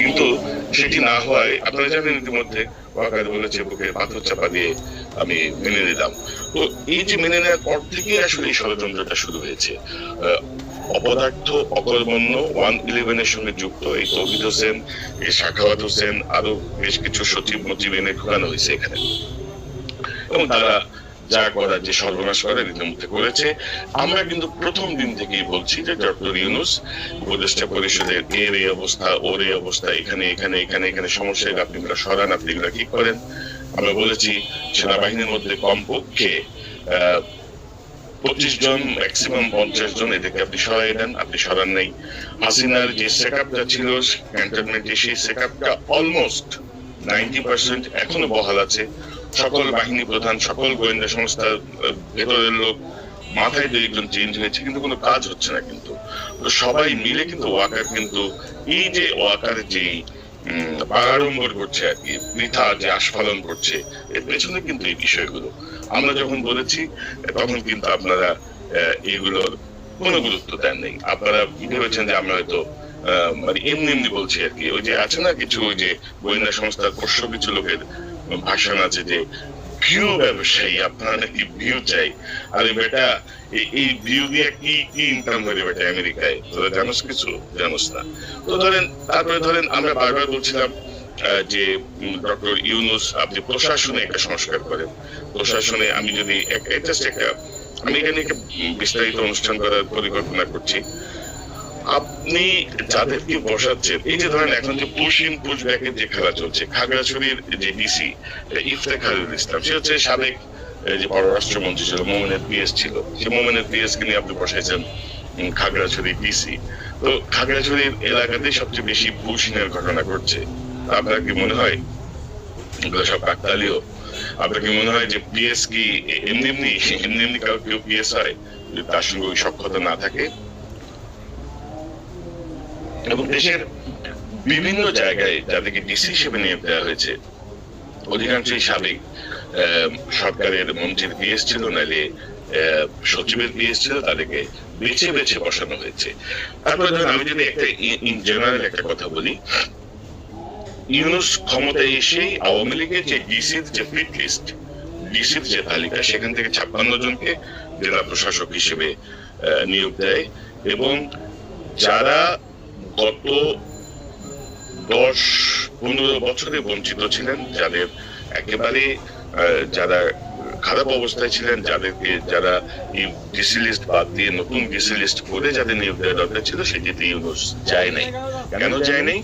কিন্তু সেটি না হওয়ায় আপনারা জানেন ইতিমধ্যে ওয়াকার বলেছে বুকে পাথর চাপা দিয়ে আমি মেনে নিলাম। তো এই যে মেনে নেওয়ার পর থেকে আসলে এই ষড়যন্ত্রটা শুরু হয়েছে। অপদার্থ অকর্মণ্য 111 এর সঙ্গে যুক্ত এই তৌহিদ হোসেন, এই সাখাওয়াত হোসেন, আরো বেশ কিছু সচিব মচিব এনে ঢুকানো হয়েছে এখানে, এবং তারা যা করার যে সর্বনাশ করার ইতিমধ্যে করেছে। আমরা কিন্তু প্রথম দিন থেকেই বলছি যে ডক্টর ইউনূস উপদেষ্টা পরিষদের এর এই অবস্থা, ওর এই অবস্থা, এখানে এখানে এখানে এখানে সমস্যা, আপনি এগুলো সরান, আপনি এগুলো ঠিক করেন। আমরা বলেছি সেনাবাহিনীর মধ্যে কমপক্ষে 25 জন, ম্যাক্সিমাম 50 জন, এদেরকে আপনি সরাই দেন, আপনি সরান নাই। হাসিনার যে সেকআপটা ছিল ক্যান্টনমেন্টে, সেই সেকআপটা অলমোস্ট 90% এখনো বহাল আছে। সকল বাহিনী প্রধান, সকল গোয়েন্দা সংস্থার ভেতরের লোক, মাথায় দু একজন চেঞ্জ হয়েছে, কিন্তু কোনো কাজ হচ্ছে না। কিন্তু সবাই মিলে কিন্তু ওয়াকার, কিন্তু এই যে ওয়াকার যে বাগাড়ম্বর করছে আর কি, বৃথা যে আস্ফালন করছে, এর পেছনে কিন্তু এই বিষয়গুলো আমরা যখন বলেছি তখন কিন্তু আপনারা এগুলোর কোনো গুরুত্ব দেন নেই। আপনারা ভেবেছেন যে আমরা হয়তো মানে এমনি এমনি বলছি আর কি। ওই যে আছে না কিছু, ওই যে গোয়েন্দা সংস্থার পোষ্য কিছু লোকের ভাষণ আছে যে ভিউ ব্যবসায়ী, আপনারা নাকি ভিউ চাই। আরে বেটা, এই ভিউ দিয়ে কি কি ইনকাম করে বেটা আমেরিকায়, তোরা জানোস কিছু? জানোস না। তো ধরেন, তারপরে ধরেন আমরা বারবার বলছিলাম যে ডক্টর ইউনূস আপনি প্রশাসনে একটা সংস্কার করেন। প্রশাসনে আমি যদি আমি এখানে একটা বিস্তারিত অনুষ্ঠান করার পরিকল্পনা করছি। আপনি যাদেরকে বসাচ্ছেন, এই যে ধরেন এখন যে পুশ ইন পুশ ব্যাকের যে খেলা চলছে, খাগড়াছড়ির যে ডিসি ইফতেখারুল ইসলাম, সে হচ্ছে সাবেক যে পররাষ্ট্রমন্ত্রী ছিল, মোমেনের পিএস ছিল, সে মোমেনের পিএস কে নিয়ে আপনি বসাইছেন খাগড়াছড়ি ডিসি। তো খাগড়াছড়ির এলাকাতে সবচেয়ে বেশি পুশিনের ঘটনা ঘটছে। আপনার কি মনে হয় এগুলো সব কাকতালীয়? আপনার কি মনে হয় যে পিএস কি এমনি এমনি এমনি এমনি কারো কেউ পিএস হয় যদি তার সঙ্গে ওই সক্ষতা না থাকে? এবং দেশের বিভিন্ন জায়গায় যাদেরকে ডিসি হিসেবে নিয়োগ দেওয়া হয়েছে, অধিকাংশই সাবেক সরকারের মন্ত্রীর পিএস ছিল, নাইলে সচিবের পিএস ছিল, তাদেরকে বেছে বেছে বসানো হয়েছে। তারপরে ধরেন আমি যদি একটা ইন জেনারেল একটা কথা বলি, ইউনূস ক্ষমতায় এসেই আওয়ামী লীগের যে ডিসির যে ফিট লিস্ট, ডিসির যে তালিকা, সেখান থেকে 56 জনকে জেলা প্রশাসক হিসেবে নিয়োগ দেয়, এবং যারা গত 10-15 বছরে বঞ্চিত ছিলেন, যাদের একেবারে যারা খারাপ অবস্থায় ছিলেন, যারা এই ডিসি লিস্ট বাদ দিয়ে নতুন ডিসি লিস্ট করে যাদের নিয়োগ দেওয়া দরকার ছিল, সেটিতে ইউনূস যায় নাই। কেন যায় নাই?